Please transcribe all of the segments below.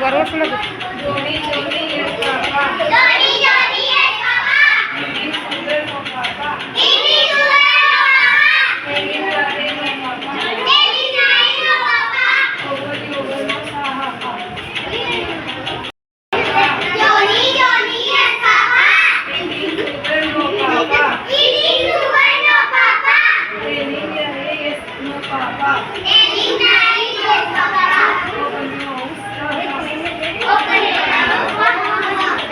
વાર ઓછું નથી. જોડી જોડી એક બાપા જોડી જોડી એક બાપા એવી સુંદરનો બાપા એવી સુંદરનો બાપા એવી નારીનો બાપા એવી નારીનો બાપા ઓગળી ઓગળનો સાહાપા જોડી જોડી એક બાપા એવી સુંદરનો બાપા એવી સુંદરનો બાપા એવી નારીનો બાપા એવી નારીનો બાપા ઓગળનો સાહાપા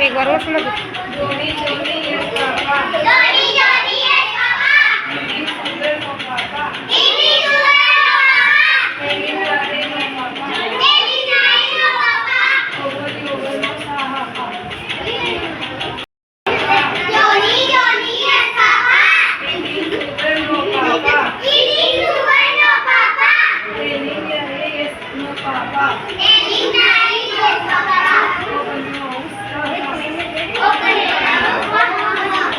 એક વાર ઓછું નથી. જોડી જોડી એક બાપા જોડી જોડી એક બાપા એવી સુંદરનો બાપા એવી સુંદરનો બાપા એવી નારીનો બાપા એવી નારીનો બાપા ઓગળી ઓગળનો સાહાપા જોડી જોડી એક બાપા એવી સુંદરનો બાપા એવી સુંદરનો બાપા એવી નારીનો બાપા એવી નારીનો બાપા ઓગળનો સાહાપા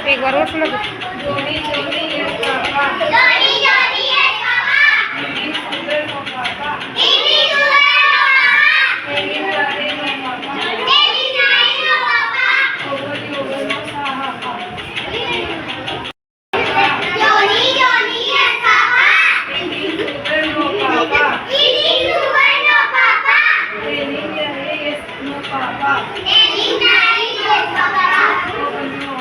એક વાર ઓછું નથી. જોડી જોડી એક બાપા જોડી જોડી એક બાપા એવી સુંદરનો બાપા એવી સુંદરનો બાપા એવી નારીનો બાપા એવી નારીનો બાપા ઓગળી ઓગળનો સાહાપા જોડી જોડી એક બાપા એવી સુંદરનો બાપા એવી સુંદરનો બાપા એવી નારીનો બાપા એવી નારીનો બાપા ઓગળનો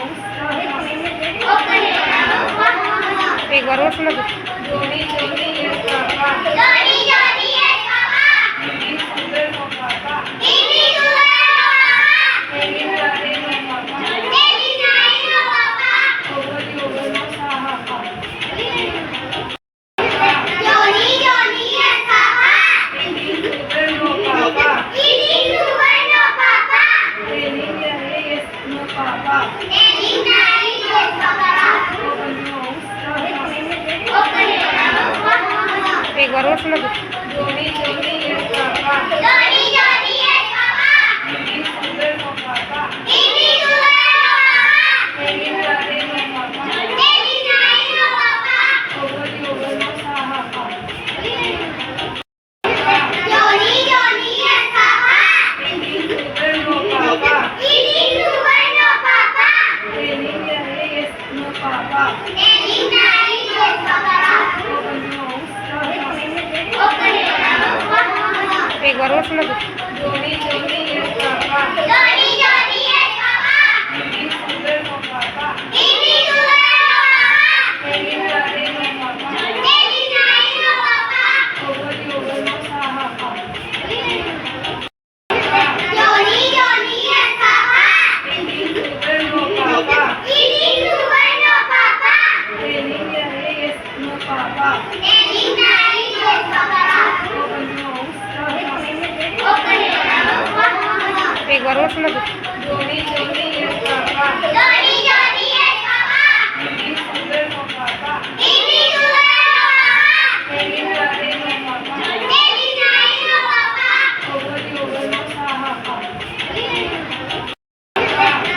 સાહાપા એક વાર ઓછું નથી. જોડી જોડી એક બાપા જોડી જોડી એક બાપા એવી સુંદરનો બાપા એવી સુંદરનો બાપા એવી નારીનો બાપા એવી નારીનો બાપા ઓગળી ઓગળનો સાહાપા જોડી જોડી એક બાપા એવી સુંદરનો બાપા એવી સુંદરનો બાપા એવી નારીનો બાપા એવી નારીનો બાપા ઓગળનો સાહાપા એક વાર ઓછું નથી. જોડી જોડી એક બાપા જોડી જોડી એક બાપા એવી સુંદરનો બાપા એવી સુંદરનો બાપા એવી નારીનો બાપા એવી નારીનો બાપા ઓગળી ઓગળનો સાહાપા જોડી જોડી એક બાપા એવી સુંદરનો બાપા એવી સુંદરનો બાપા એવી નારીનો બાપા એવી નારીનો બાપા ઓગળનો સાહાપા એક વાર ઓછું નથી. જોડી જોડી એક બાપા જોડી જોડી એક બાપા એવી સુંદરનો બાપા એવી સુંદરનો બાપા એવી નારીનો બાપા એવી નારીનો બાપા ઓગળી ઓગળનો સાહાપા જોડી જોડી એક બાપા એવી સુંદરનો બાપા એવી સુંદરનો બાપા એવી નારીનો બાપા એવી નારીનો બાપા ઓગળનો સાહાપા એક વાર ઓછું નથી. જોડી જોડી એક બાપા જોડી જોડી એક બાપા એવી સુંદરનો બાપા એવી સુંદરનો બાપા એવી નારીનો બાપા એવી નારીનો બાપા ઓગળી ઓગળનો સાહાપા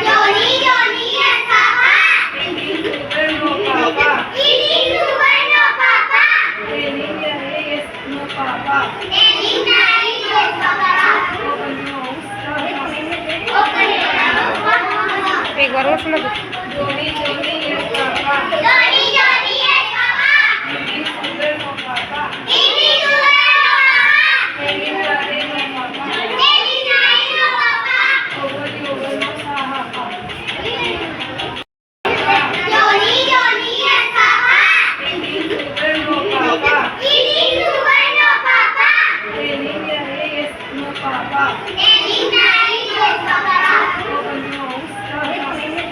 જોડી જોડી એક બાપા એવી સુંદરનો બાપા એવી સુંદરનો બાપા એવી નારીનો બાપા એવી નારીનો બાપા ઓગળનો સાહાપા એક વાર ઓછું નથી. જોડી જોડી એક બાપા જોડી જોડી એક બાપા એવી સુંદરનો બાપા એવી સુંદરનો બાપા એવી નારીનો બાપા એવી નારીનો બાપા ઓગળી ઓગળનો સાહાપા જોડી જોડી એક બાપા એવી સુંદરનો બાપા એવી સુંદરનો બાપા એવી નારીનો બાપા એવી નારીનો બાપા ઓગળનો સાહાપા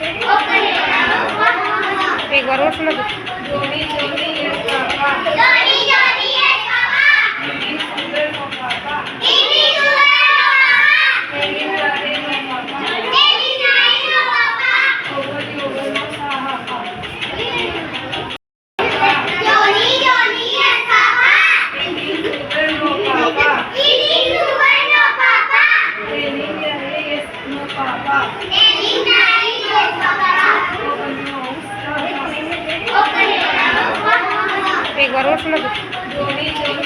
એક વાર ઓછું નથી. જોડી જોડી એક બાપા જોડી જોડી એક બાપા એવી સુંદરનો બાપા એવી સુંદરનો બાપા એવી નારીનો બાપા એવી નારીનો બાપા ઓગળી ઓગળનો સાહાપા જોડી જોડી એક બાપા એવી સુંદરનો બાપા એવી સુંદરનો બાપા એવી નારીનો બાપા એવી નારીનો બાપા ઓગળનો સાહાપા એક વાર ઓછું નથી. જોડી જોડી